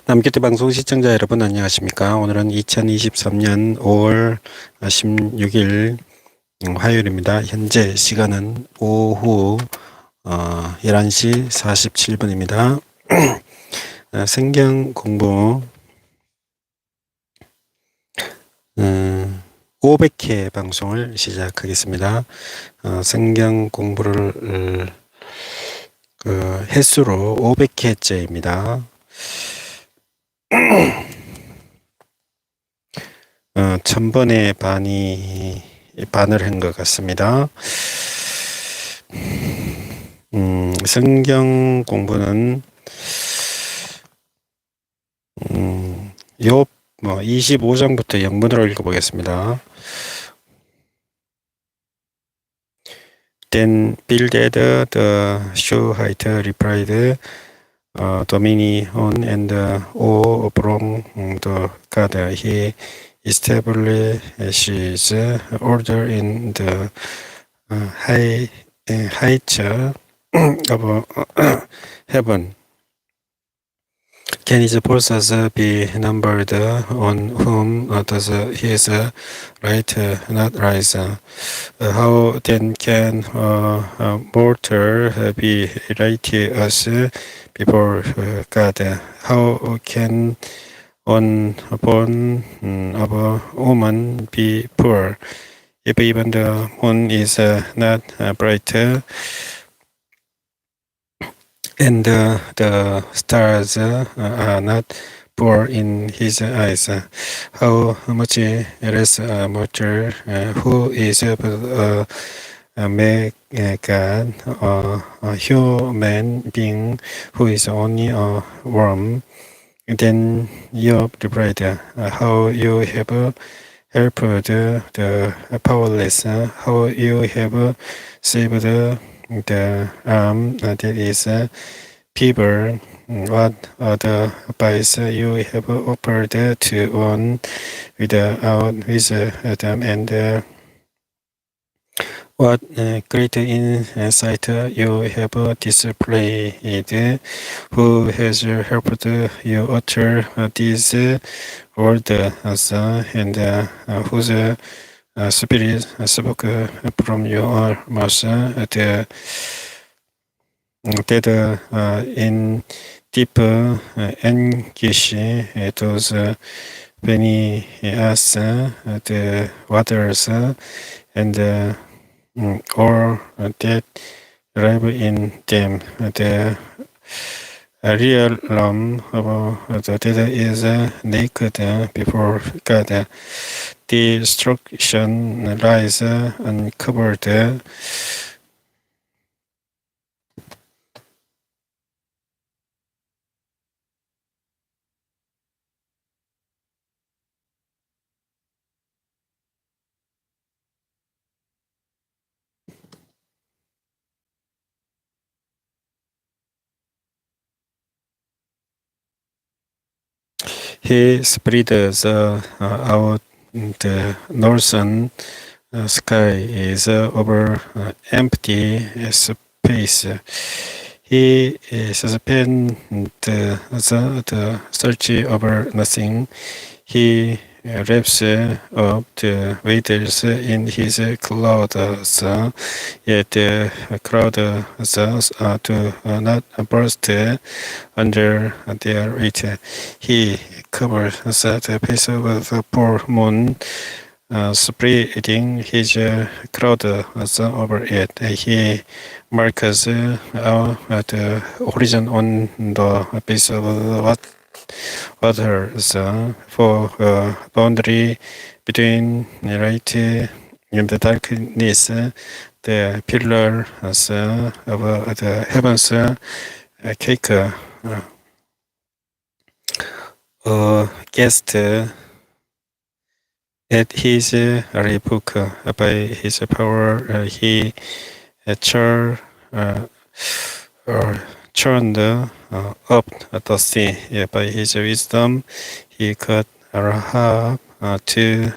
남규태방송 시청자 여러분 안녕하십니까? 오늘은 2023년 5월 16일 화요일입니다. 현재 시간은 오후 11시 47분입니다. 성경공부 500회 방송을 시작하겠습니다. 성경공부를 횟수로 500회째입니다. 천번의 반을 한 것 같습니다. 성경 공부는 욥 25장부터 영문으로 읽어보겠습니다. Then Bildad the Shuhite replied, Dominion and awe from the God. He establishes order in the heights of heaven. Can his forces be numbered? On whom does his right not rise? How then can a mortal be righteous before God? How can one born of a woman be poor? If even the moon is not bright, and the stars are not poor in his eyes, how much less a mortal who is but a God, a human being who is only a worm. Then Job replied, how you have helped the powerless, how you have saved the arm that is feeble. What other advice you have offered to one without wisdom, and what great insight you have displayed. Who has helped you utter these words, and whose spirit spoke from your mouth, that in deep anguish those beneath the waters, and or that live in them. The realm of the dead is naked before God. Destruction lies uncovered. He spreads out the northern sky is over empty space. He suspends the search over nothing. He wraps up the waters in his clouds, yet the clouds do not burst under their weight. He covers the face of the full moon, spreading his clouds over it. He marks out the horizon on the base of the waters for a boundary between light and the darkness. The pillars of the heavens cake a guest at his rebuke. By his power he churned up the sea. By his wisdom he cut Rahab to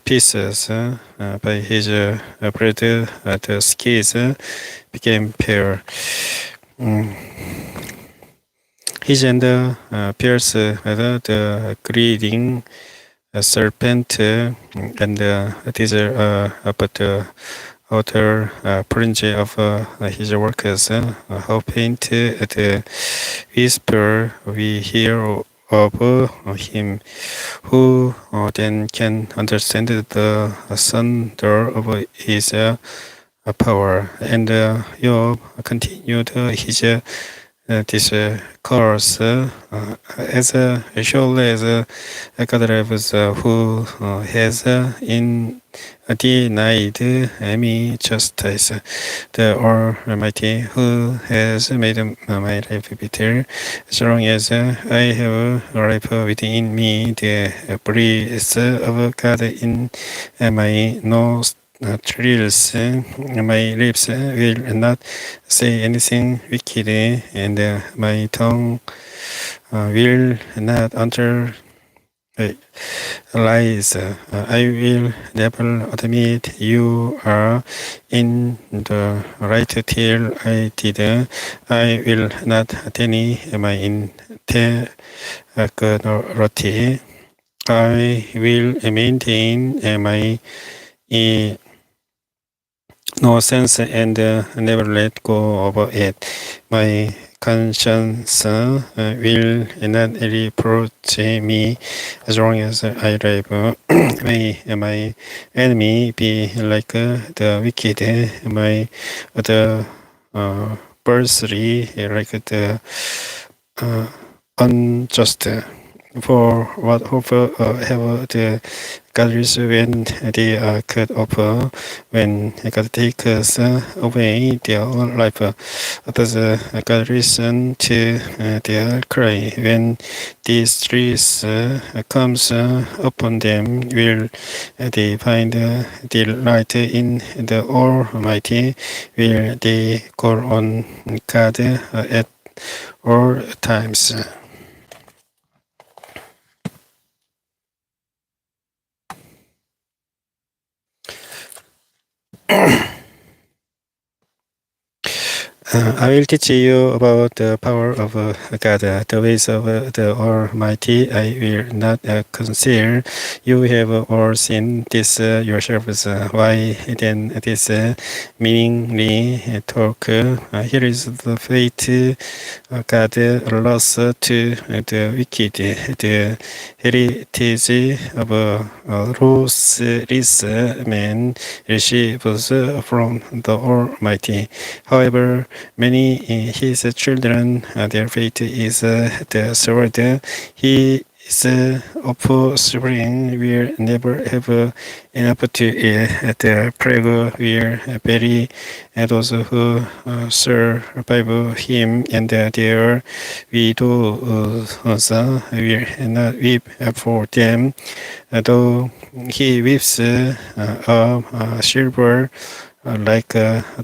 pieces. By his bread the skis became pale. His hand pierced the greedy serpent, and these but the outer fringe of his workers, how faint the whisper we hear of him, who then can understand the thunder of his power. And Job continued his discourse as surely as God lives, who has in denied me justice, the Almighty, who has made my life bitter, as long as I have life within me, the breath of God in my nose trills, my lips will not say anything wicked, and my tongue will not utter lies. I will never admit you are in the right till I did. I will not deny my integrity. I will maintain my innocence and never let go of it. My conscience will not reproach me as long as I live. May my enemy be like the wicked, my the adversary like the unjust. For what hope have the godless when they are cut off, when God takes away their own life? Does God listen to their cry when distress comes upon them? Will they find delight in the Almighty? Will they call on God at all times? I will teach you about the power of God, the ways of the Almighty. I will not conceal. You have all seen this yourselves. Why then this meaningly talk? Here is the fate God lost to the wicked, the heritage of ruthless man receives from the Almighty. However, many his children, their fate is the sword. His offspring will never have enough to eat. The plague will bury those who survive him, and their widows will not weep for them. Though he weeps silver like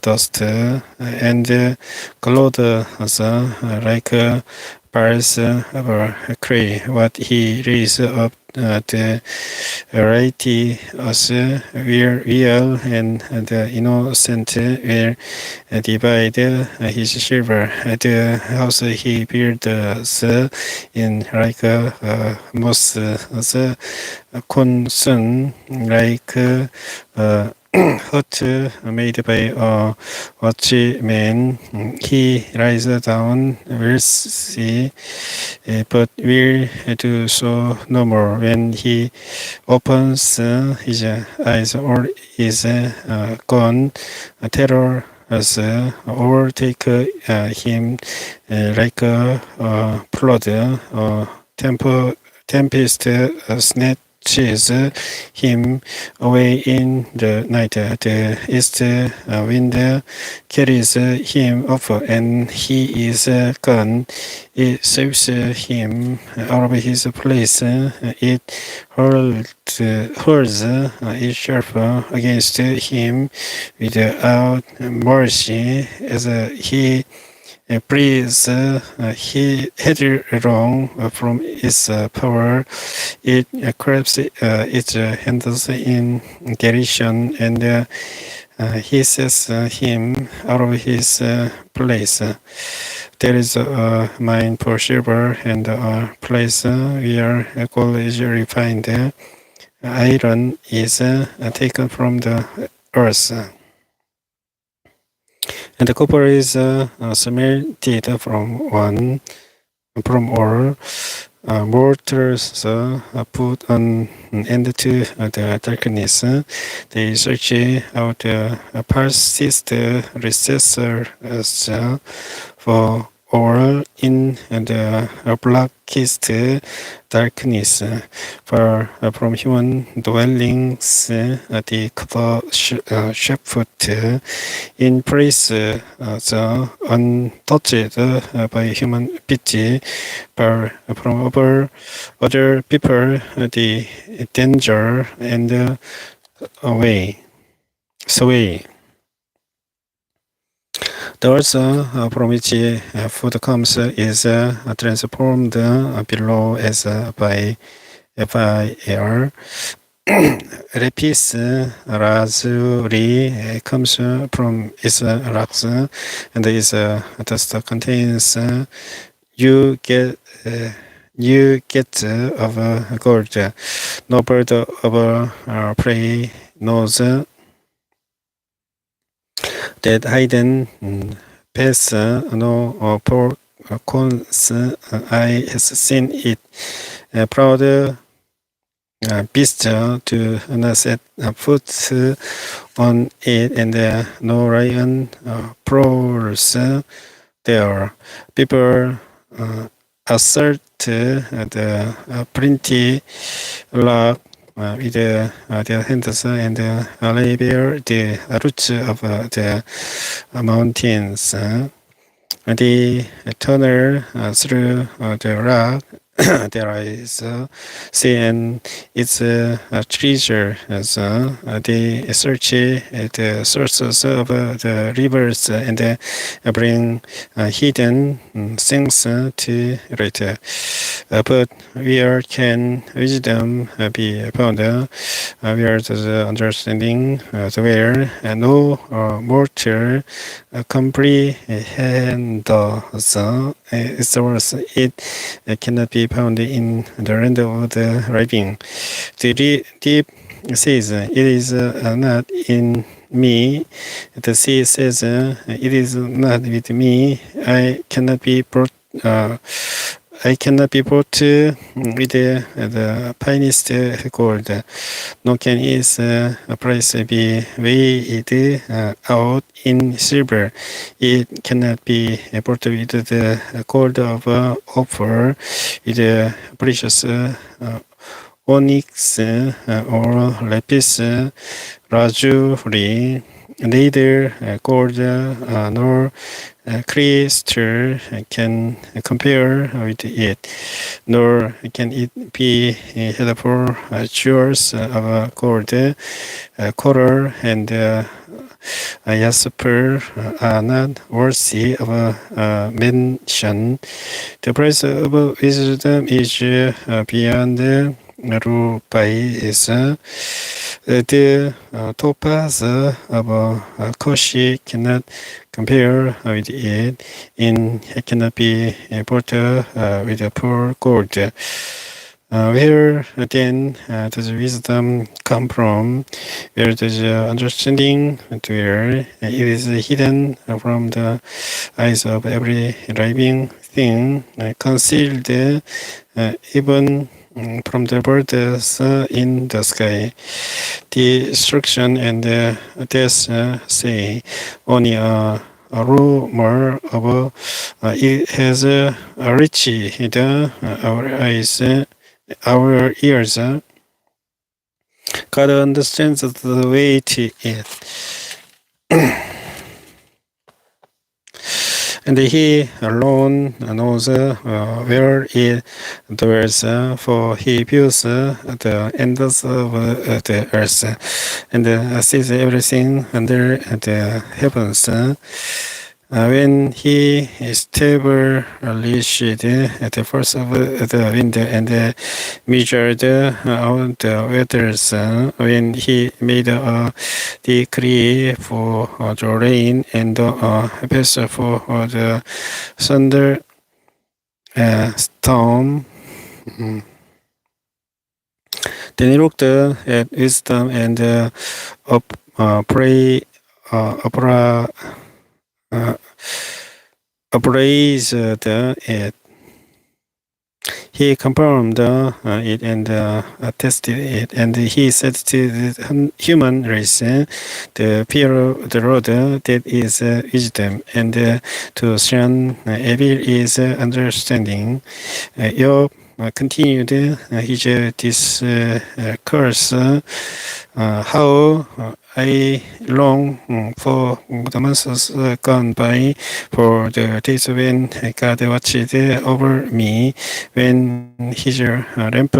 dust, and clothes like bars of clay. What he raised up the righteous will real, and the innocent will divide his silver. The house he builds in like moss consumed like hut made by a watchman. He lies down, will see, but will do so no more. When he opens his eyes, all is gone. Terror has overtake him like a flood. Tempest snatches him away in the night. The east wind carries him off, and he is gone. It sweeps him out of his place. It hurls itself against him without mercy as he breathes headlong from its power. It grabs its handles in derision and hisses him out of his place. There is a mine for silver and a place where gold is refined. Iron is taken from the earth, and the copper is smelted from ore. Mortars put an end to the darkness. They search out the persist recessors for all in the blackest darkness. For from human dwellings, the cover shepherd in place the untouched by human pity, but from other people the danger and away. Sway. The earth from which food comes is transformed below as by air. Lapis lazuli comes from its rocks and is dust contains you get of gold. No bird of prey knows that hidden path, no pork cones I has seen it. Proud beast to not set foot on it, and no lion prowls there. People assert the plenty luck with their hands and lay bare the roots of the mountains. The tunnel through the rock there is sea and its treasure. They search the sources of the rivers and bring hidden things to light. But where can wisdom be found? Where does understanding dwell? No mortal comprehends its worth. It cannot be found in the land of the living. The deep says, it is not in me. The sea says, it is not with me. I cannot be brought with the finest gold. Nor can its price be weighed out in silver. It cannot be bought with the gold of offer, with the precious onyx or lapis lazuli. Neither gold nor crystal can compare with it, nor can it be held for jewels of gold, coral, and jasper are not worthy of mention. The price of wisdom is beyond rupees. The topaz of Koshi cannot compare with it, and it cannot be bought with a poor gold. Where then does wisdom come from? Where does understanding dwell? It is hidden from the eyes of every living thing, concealed even from the birds in the sky. Destruction and death say only a rumor of it has reached our eyes, our ears. God understands the way to it. And he alone knows where it dwells, for he views the ends of the earth and sees everything under the heavens. When he established the force of the wind and measured out the weathers, when he made a decree for the rain and a best for the thunder storm, then he looked at wisdom and pray, appraised it. He confirmed it and tested it, and he said to the human race, the fear of the Lord, that is wisdom, and to shun evil is understanding. Job continued his discourse. How I long for the months gone by, for the days when God watched over me, when his lamp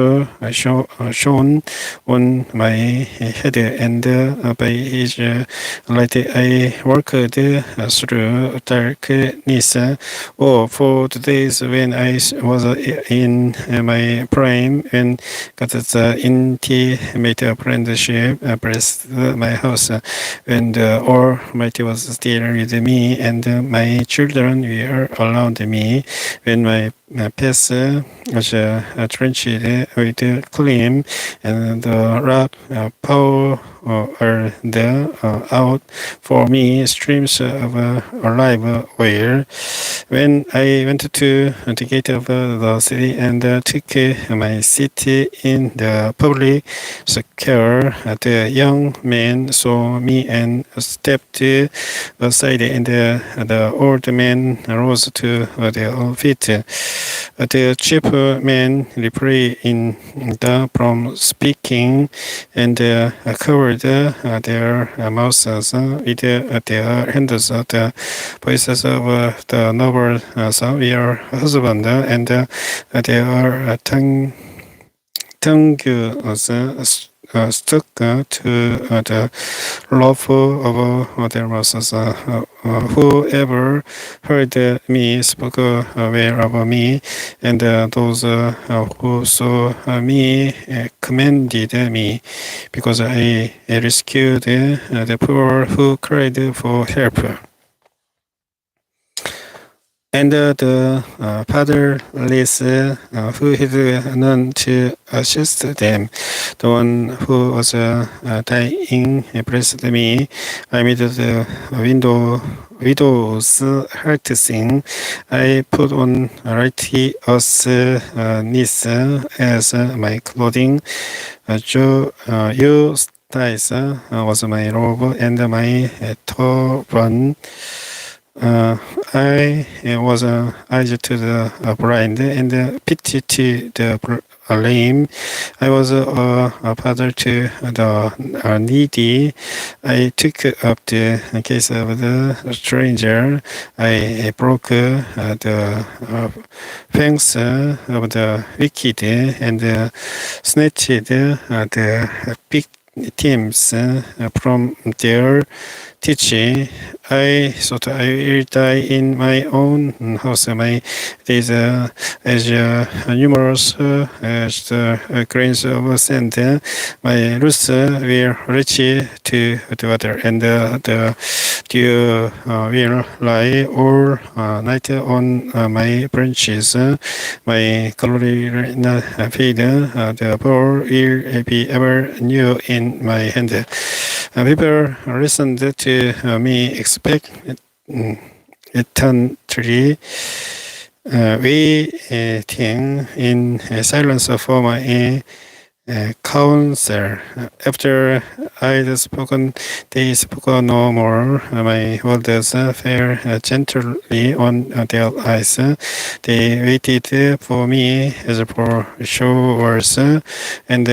shone on my head, and by his light I walked through darkness. Oh, for the days when I was in my prime, when God's intimate friendship blessed my house, when the Almighty was still with me, and my children were around me, when my path was trenched with claim, and the rock poured out for me streams of live oil. When I went to the gate of the city and took my seat in the public square, the young man saw me and stepped aside, and the old man rose to their feet. The chief man refrained from speaking and covered their mouths with their hands. The voices of the noble your husband, and their tongue stuck to the roof of their mouths. Whoever heard me spoke well of me, and those who saw me commended me, because I rescued the poor who cried for help. And the fatherless who had none to assist them, the one who was dying blessed me. I made the widow's heart sing. I put on righteousness as my clothing. Justice was my robe and my turban. I was eyes to the blind and pity to the lame. I was a father to the needy. I took up the case of the stranger. I broke the fangs of the wicked and snatched the victims from their teaching. I thought I will die in my own house. My days as numerous as the grains of sand. My roots will reach to the water, and the dew will lie all night on my branches. My glory will not fade. The ball will be ever new in my hand. People listened to me expect eternity, waiting in silence for my counsel. After I had spoken, they spoke no more. My words fell gently on their eyes. They waited for me as for showers, and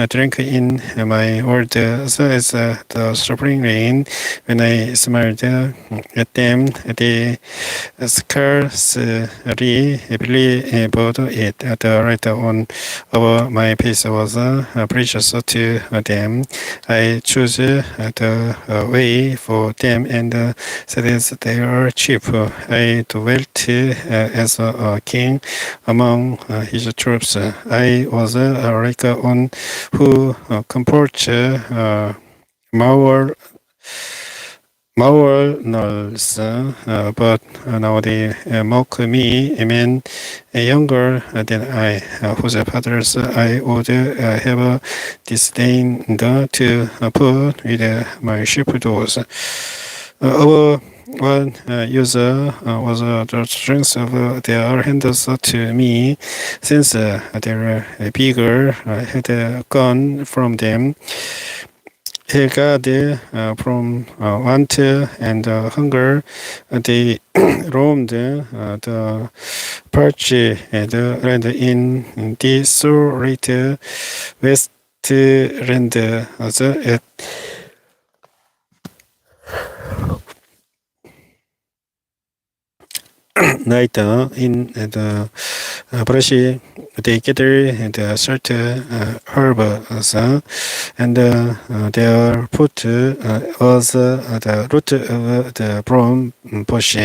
drank in my words as the spring rain. When I smiled at them, they scarcely believed it. The light on over my face was precious to them. I choose the way for them and says they are cheap. I dwelt as a king among his troops. I was like one who comforts Maulers, but now they mock me, a man younger than I, whose fathers I would have disdained to put with my sheepdogs. Our one user was the strength of their hands to me, since their bigger had gone from them. God from want and hunger, they roamed the parched land in desolate wasteland at night in the brushy. They gather the salt herbs and their foot was the root of the broom bush.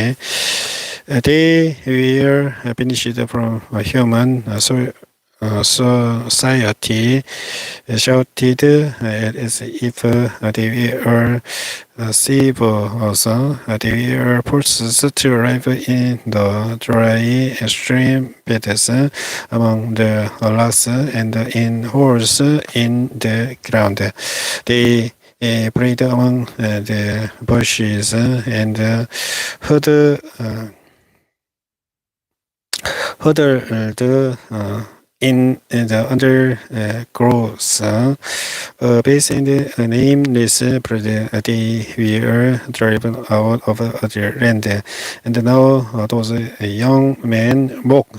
They were banished from human society, shouted as if they were civils. They were forced to live in the dry stream beds among the rocks and in holes in the ground. They played among the bushes and huddled in the undergrowth, based in the nameless bird, they were driven out of their land. And now those young men mock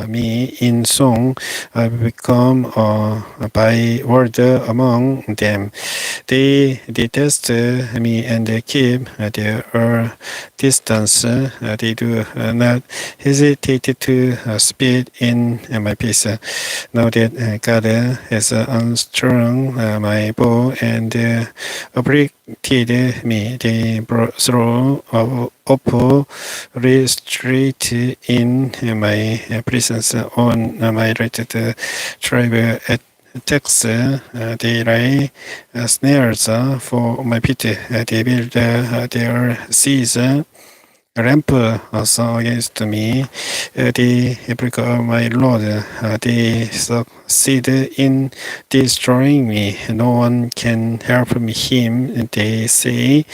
me in song. I become a byword among them. They detest me and keep their distance. They do not hesitate to spit in my face. Now that God has unstrung my bow and afflicted me, they throw up restraint in my presence on my right tribe at attacks. They lay snares for my feet. They build their seas ramp against me. They break my Lord. They succeed in destroying me. No one can help him, they say.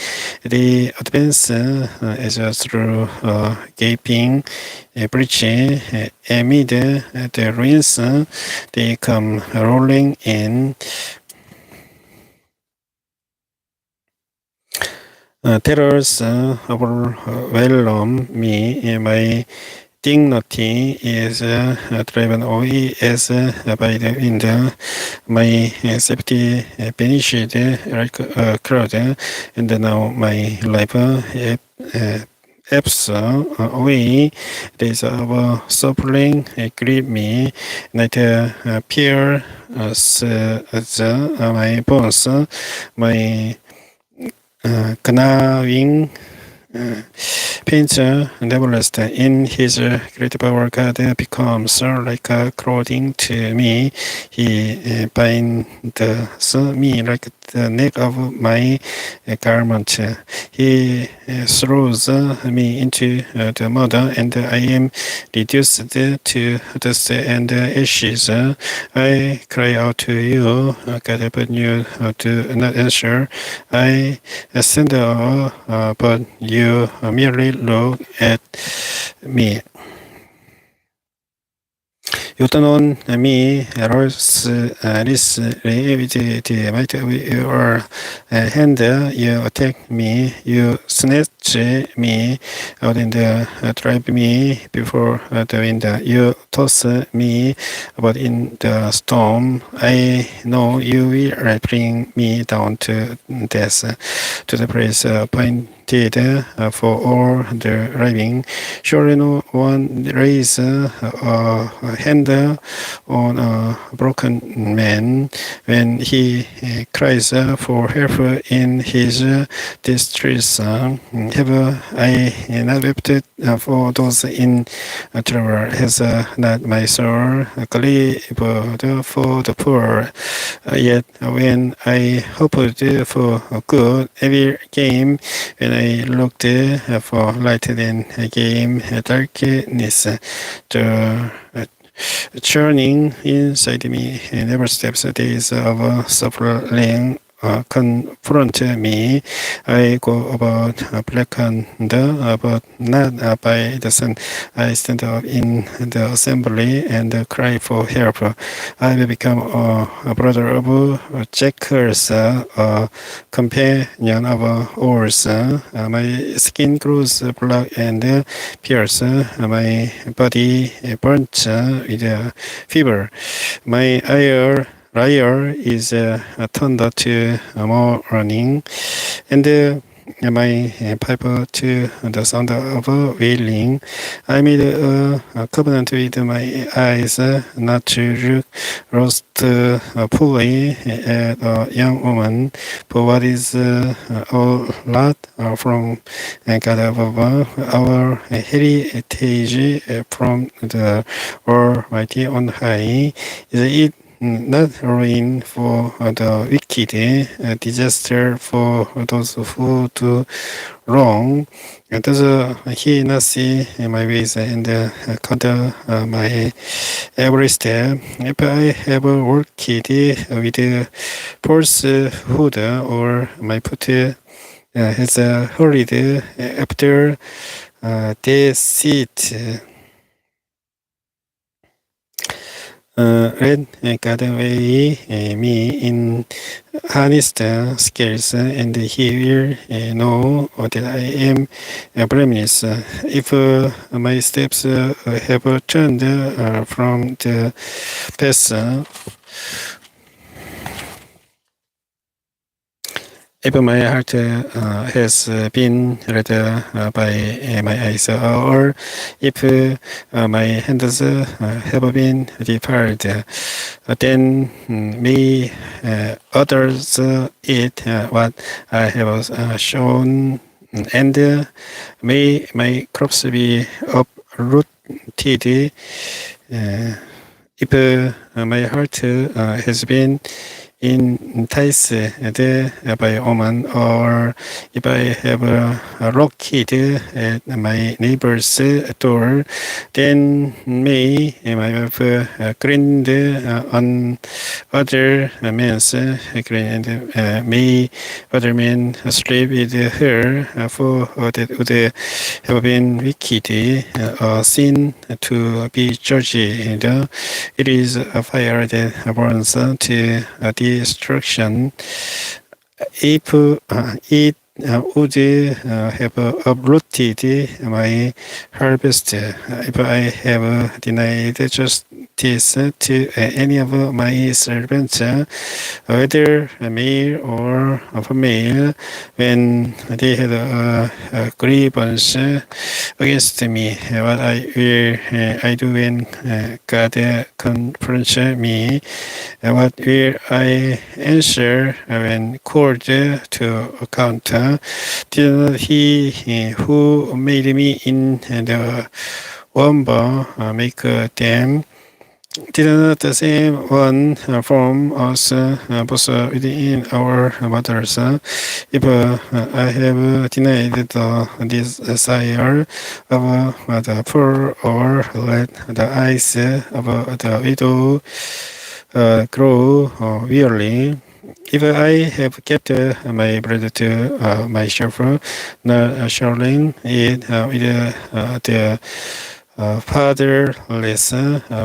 They advance as through a gaping breach amid the ruins. They come rolling in. Terrors overwhelm me. My dignity is driven away as by the wind. My safety vanished like a cloud, and now my life ebbs away. Days of suffering grieve me. Night pierces my bones. My gnawing pains nevertheless in his great power. God becomes like clothing to me. He binds me like the neck of my garment. He throws me into the mud, and I am reduced to dust and ashes. I cry out to you, God, but you do not answer. I send but you merely look at me. You turn on me, ruthlessly with the might of your hand. You attack me, you snatch me out and drive me before the wind. You toss me about in the storm. I know you will bring me down to death, to the place appointed did for all the living. Surely no one raise a hand on a broken man when he cries for help in his distress. Have I not wept for those in trouble? Has not my soul grieved for the poor? Yet when I hoped for good, evil came. When I looked for light, then came darkness. The churning inside me never stops. Days of suffering confront me. I go about blackened, but not by the sun. I stand up in the assembly and cry for help. I will become a brother of jackals, a companion of owls. My skin grows black and pierced. My body burnt with fever. My ire Lyre is turned to mourning, and my pipe to the sound of wailing. I made a covenant with my eyes not to look lost fully at a young woman, for what is all lot from God above, our heritage from the Almighty on high. Is it not ruin for the wicked, disaster for those who do wrong? Does he not see my ways and count my every step? If I have worked with falsehood, or my foot has hurried after deceit, let God weigh me in honest scales, and he will know that I am blameless. If my steps have turned from the path, if my heart has been led by my eyes, or if my hands have been defiled, then may others eat what I have shown, and may my crops be uprooted. If my heart has been enticed by a woman, or if I have locked at my neighbor's door, then may my wife grind on other men's grain, and may other men sleep with her, for that would have been wicked, a sin to be judged. It is a fire that burns to destruction. If it would have uprooted my harvest, if I have denied justice to any of my servants, whether male or female, when they had a grievance against me, what I do when God confronts me? What will I answer when called to account? Did not he who made me in the womb make them? Did not the same one form us both within our mothers? If I have denied the desire of the poor, or let the eyes of the widow grow weary, if I have kept my bread to myself, not sharing it with the fatherless,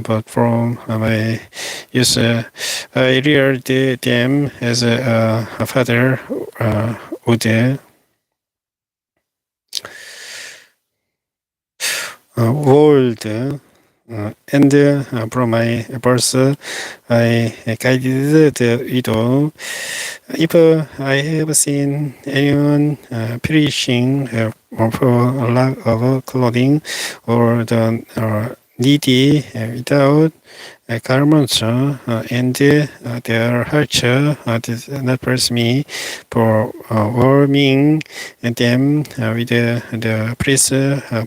but from my youth, I reared them as a father would. World and from my birth, I guided the widow. If I have seen anyone perishing for lack of clothing, or the needy without garments, and their hearts did not press me for warming them with the priest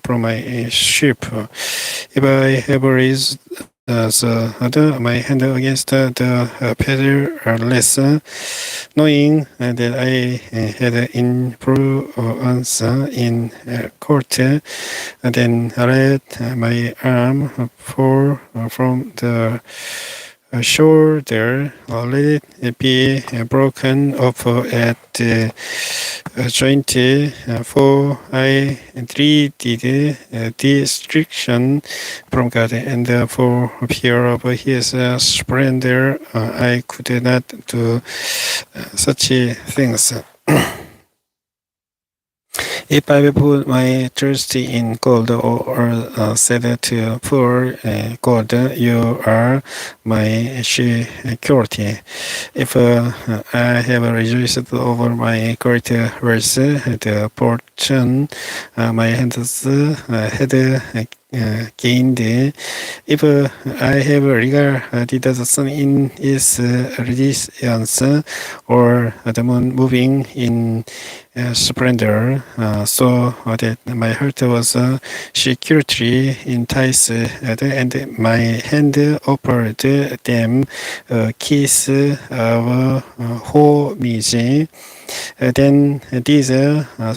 from my sheep. If I have raised my hand against the peddlers, knowing that I had influence in court, then let my arm fall from the shoulder, let it be broken off at the joint, for I dreaded destruction from God, and for fear of His splendor, I could not do such things. If I put my trust in gold, or said to poor gold, you are my security. If I have rejoiced over my great wealth, the fortune my hands had gained, if I have regarded the sun in its radiance, or the moon moving in splendor, so that my heart was securely enticed, and my hand offered them a kiss of homage. Then these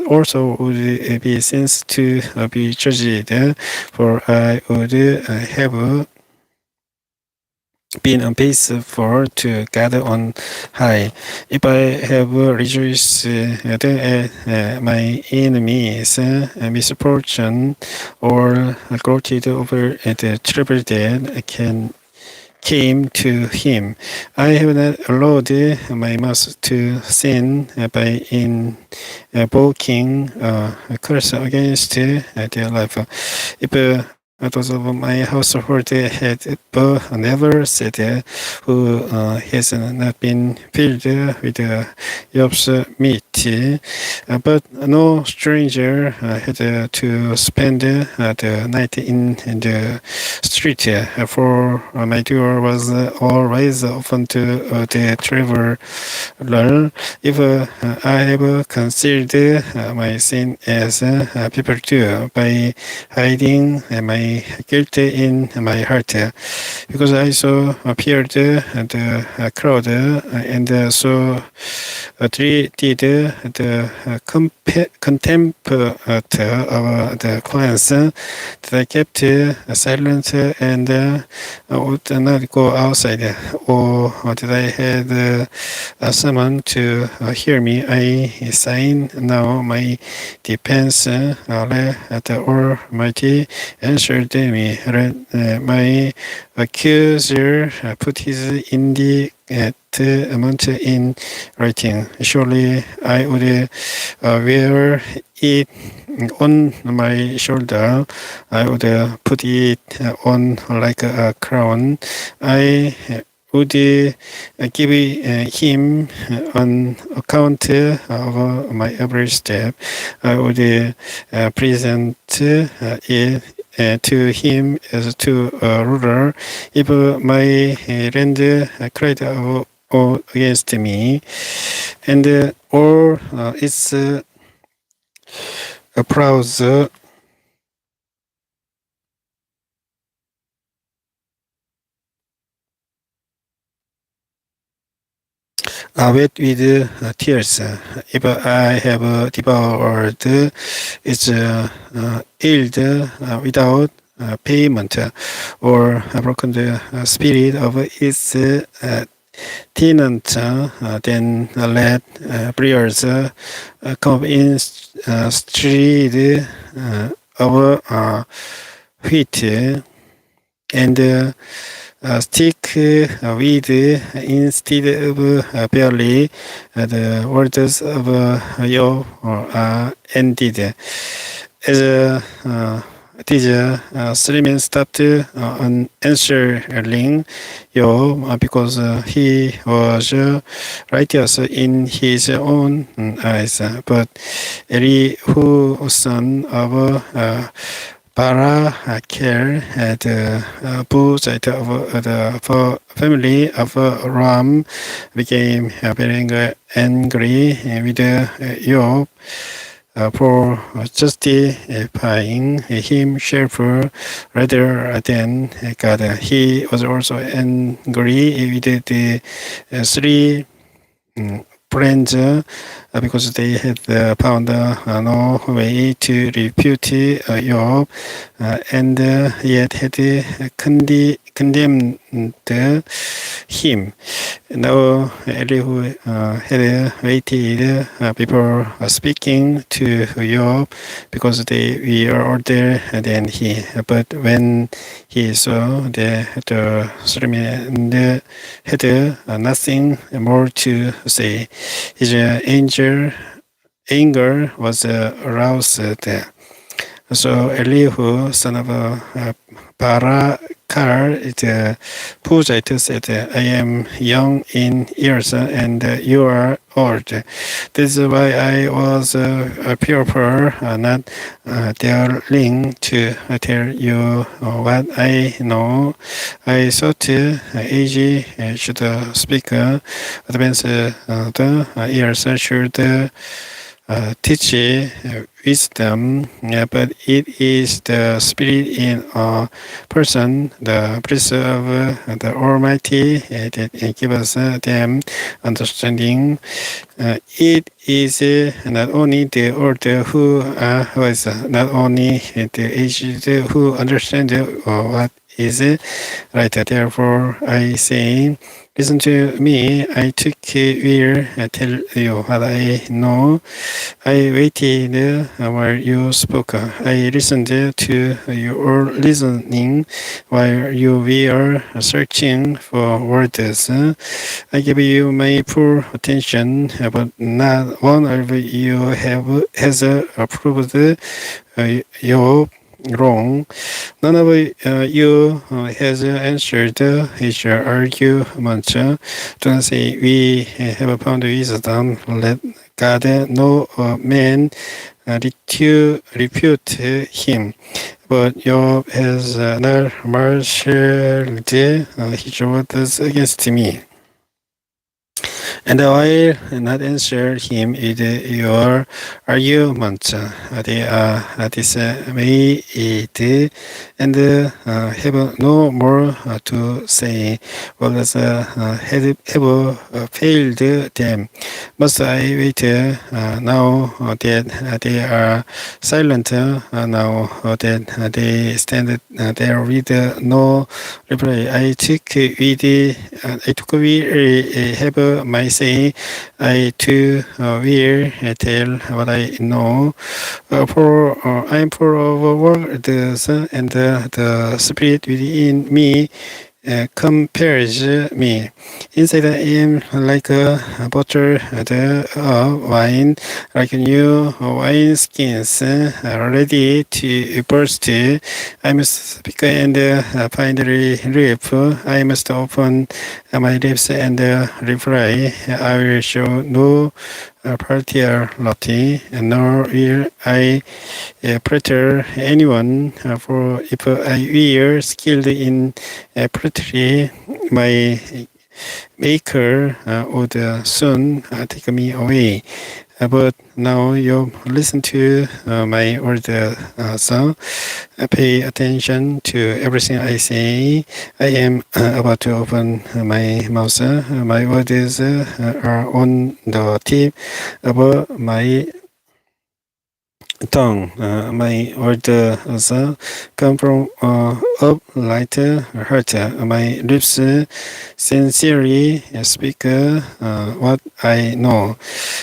also would be sent to be judged, for I would have been unfaithful to God on high. If I have rejoiced at my enemies' misfortune, or gloated over the trouble that came to him, I have not allowed my mouth to sin by invoking a curse against their life. If those of my household had never said, who has not been filled with Job's meat, but no stranger had to spend the night in the street, for my door was always open to the traveler. If I have concealed my sin as people do, by hiding my guilt in my heart, because I so appeared the crowd, and so treated the contempt of the clans, that I kept silent and would not go outside, or that I had someone to hear me. I sign now my defense, let the Almighty answer me. Let my accuser put his indictment in writing. Surely I would wear it on my shoulder. I would put it on like a crown. I would give him an account of my every step. I would present it to him as to a ruler. If my land cried out against me, and all its applause wet with tears. If I have devoured its yield without payment, or broken the spirit of its tenant, then let briars come in street of wheat, and stick with instead of barley. The words of Job are ended. As These three men stopped answering Job because he was righteous in his own eyes. But Elihu, son of Barakel, had Buzite of the family of Ram, became very angry with Job for justifying himself rather than God. He was also angry with the three friends because they had found no way to refute Job and yet had condemned him. Now Elihu had waited before speaking to Job because they were older than he. But when he saw that the three men had nothing more to say, his anger was aroused. So Elihu, son of Barakar, the Buzite, said, I am young in years and you are old. This is why I was fearful, not daring to tell you what I know. I thought age should speak, advance the years should teach wisdom, but it is the Spirit in a person, the Prince of the Almighty, that gives them understanding. It is not only the old who was not only the aged who understand what is right. Therefore, I say, listen to me. I will tell you what I know. I waited while you spoke. I listened to your listening while you were searching for words. I gave you my full attention, but not one of you has approved your wrong. None of you has answered his argument. Do not say, we have found wisdom. Let God no man refute him. But Job has not marshaled his words against me. And I will not answer him with your argument. They are dismayed and have no more to say. Words have failed them. Must I wait now that they are silent, now that they stand there with no reply? I took with have my say. I too will tell what I know. For I am full of words, and the Spirit within me compares me. Inside I am like a bottle of wine, like new wine skins ready to burst. I must speak and finally live. I must open my lips and reply. I will show no partiality, nor will I flatter anyone, for if I were skilled in flattery, my Maker would soon take me away. But now you listen to my word song. Pay attention to everything I say. I am about to open my mouth. My words are on the tip of my tongue. My words come from upright heart. My lips sincerely speak what I know.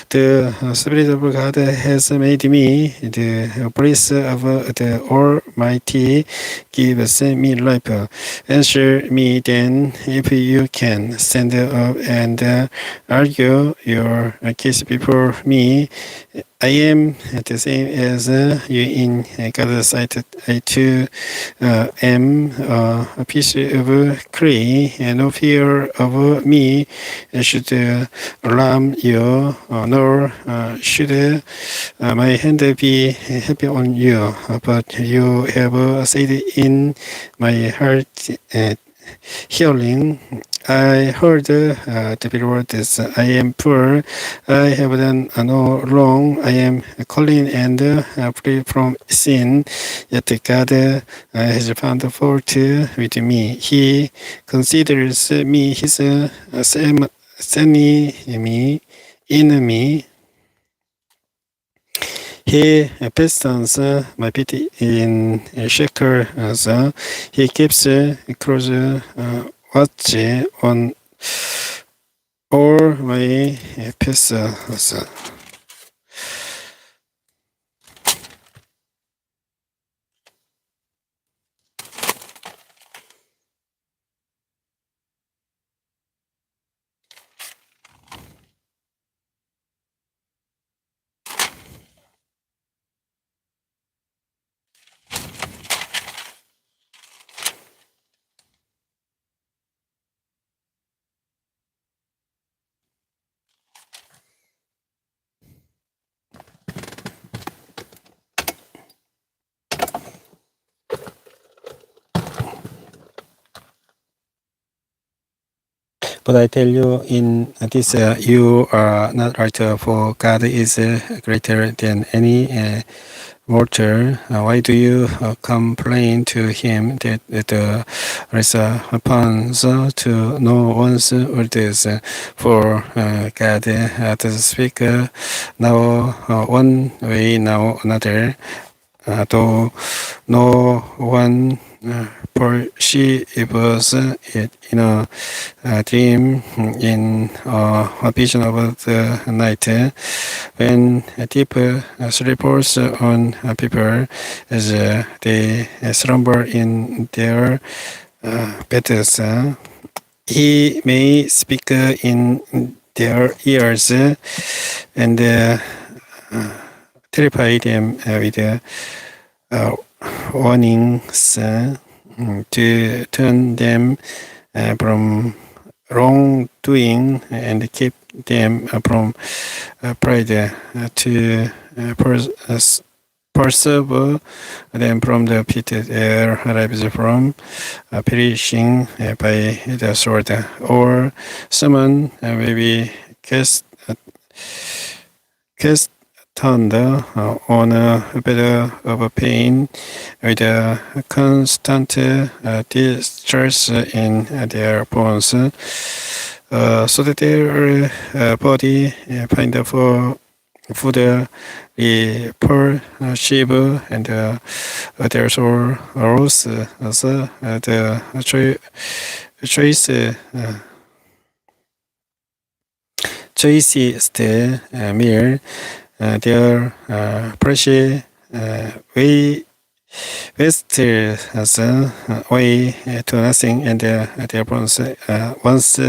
The Spirit of God has made me the praise of the Almighty gives me life. Answer me then if you can. Stand up and argue your case before me. I am the same as you in God's sight. I too am a piece of clay, and no fear of me should alarm you, nor should my hand be heavy on you. But you have said in my heart, healing. I heard the words, I am poor, I have done no wrong, I am clean and free from sin, yet God has found fault with me. He considers me his enemy. He pistons my pity in shackles. He keeps close watch on all my pieces. But I tell you, in this you are not right, for God is greater than any mortal. Why do you complain to him that the responds to no one's orders? For God does speak now one way, now another, though no one perceives it in a dream, in a vision of the night, when deep sleep falls on people as they slumber in their beds. He may speak in their ears and terrify them with warnings to turn them from wrongdoing and keep them from pride, to preserve them from the pit, their lives from perishing by the sword, or someone may be cast thunder on a bed of pain with a constant distress in their bones, so that their body find for food perceive, and their soul rose as the choice choicest meal. Their precious way wasters away to nothing, and their bones once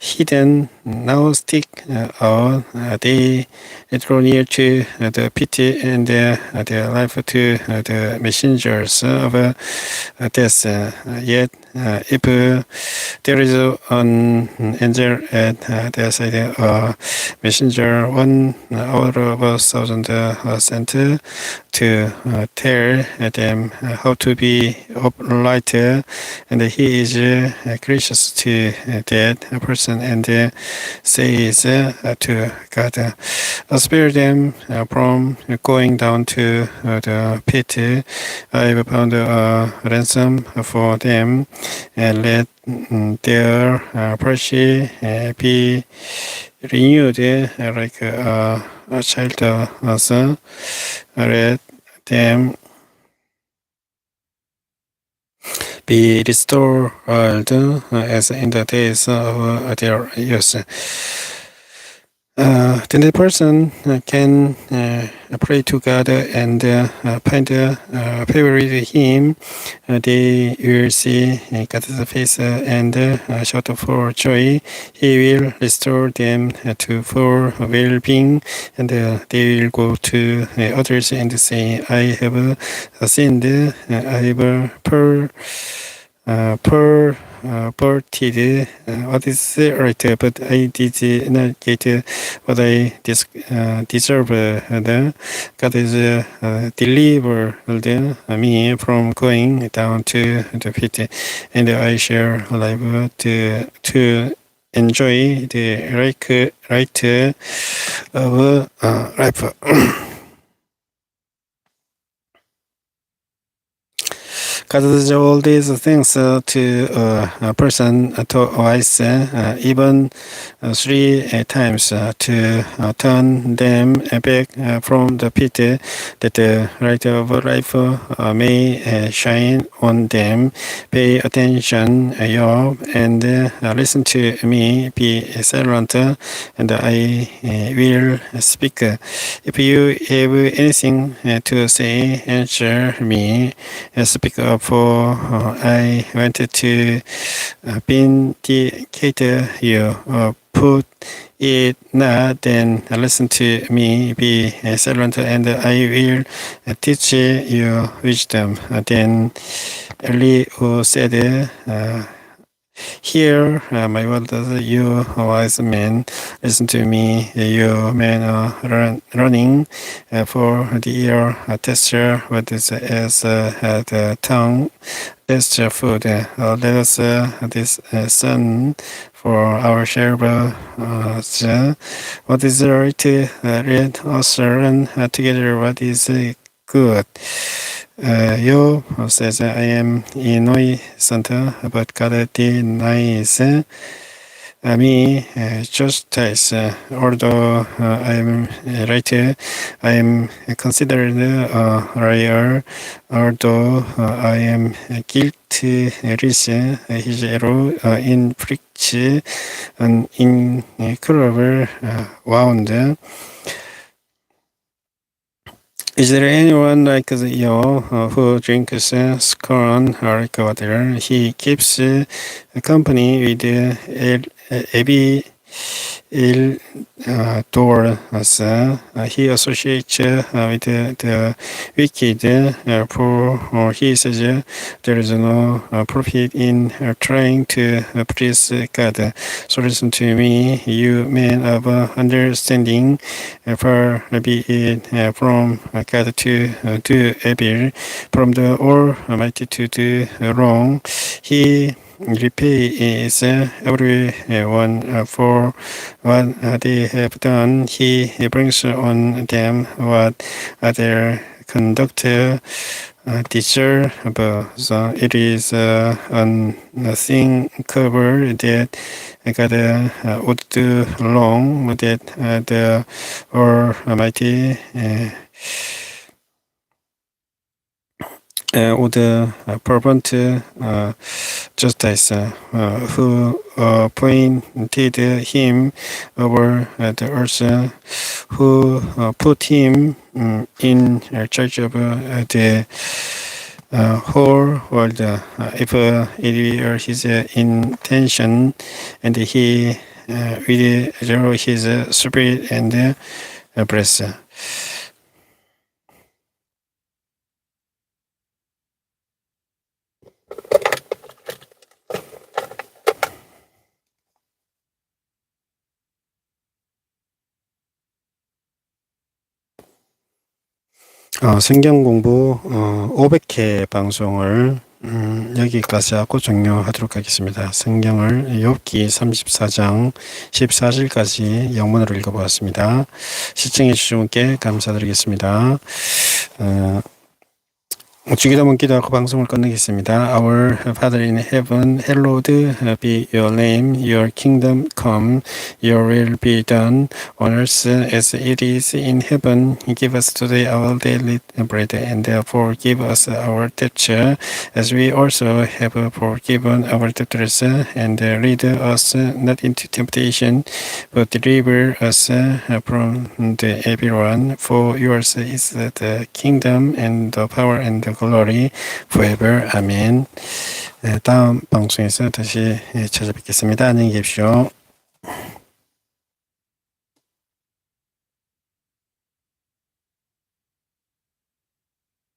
hidden now stick out. They draw near to the pit, and their life to the messengers of death. Yet if there is an angel at their side, a messenger, one out of 1,000 sent to tell them how to be upright, and he is gracious to that person, and says to God, spare them from going down to the pit. I have found a ransom for them, and let their mercy be renewed like a child son. Let them be restored as in the days of their youth. Then the person can pray to God and find a favorite hymn. They will see God's face and shout for joy. He will restore them to full well-being, and they will go to others and say, I have sinned, I have perverted what is right, but I did not get what I deserve. God is delivered me from going down to the pit, and I shall live to enjoy the right of life. God does all these things to a person twice, even 3 times, to turn them back from the pit, that the light of life may shine on them. Pay attention, Job, and listen to me. Be silent, and I will speak. If you have anything to say, answer me. Speak up, for I wanted to vindicate you. Put it not, then listen to me. Be silent, and I will teach you wisdom. Then Elihu said, Hear my words, you wise men. Listen to me, you men running for the ear. Test what is as the tongue. Test food. Let us this son for our share. What is right? Let us learn together what is good. Job says, I am innocent, but God denies me justice. Although I am right, I am considered a liar. Although I am guilty, his arrow inflicts an incurable wound. Is there anyone like you who drinks scorn like water? He keeps company with evildoers. He associates with the wicked. For he says there is no profit in trying to please God. So listen to me, you men of understanding. Far be it from God to do evil, from the Almighty to do wrong. He repays everyone for what they have done. He brings on them what their conduct deserve. So it is unthinkable that God would do wrong, that the Almighty would prevent justice, who appointed him over the earth, who put him in charge of the whole world. If it were his intention, and he withdraw his spirit and breath. 성경공부 500회 방송을 여기까지 하고 종료하도록 하겠습니다. 성경을 욥기 34장 14절까지 영문으로 읽어보았습니다. 시청해 주신 분께 감사드리겠습니다. 주기도문 기도하고 방송을 끝내겠습니다. Our Father in heaven, hallowed be your name. Your kingdom come. Your will be done on earth as it is in heaven. Give us today our daily bread, and forgive us our debts, as we also have forgiven our debtors. And lead us not into temptation, but deliver us from the evil one. For yours is the kingdom and the power and the glory forever. 아멘. 다음 방송에서 다시 찾아뵙겠습니다. 안녕히 계십시오.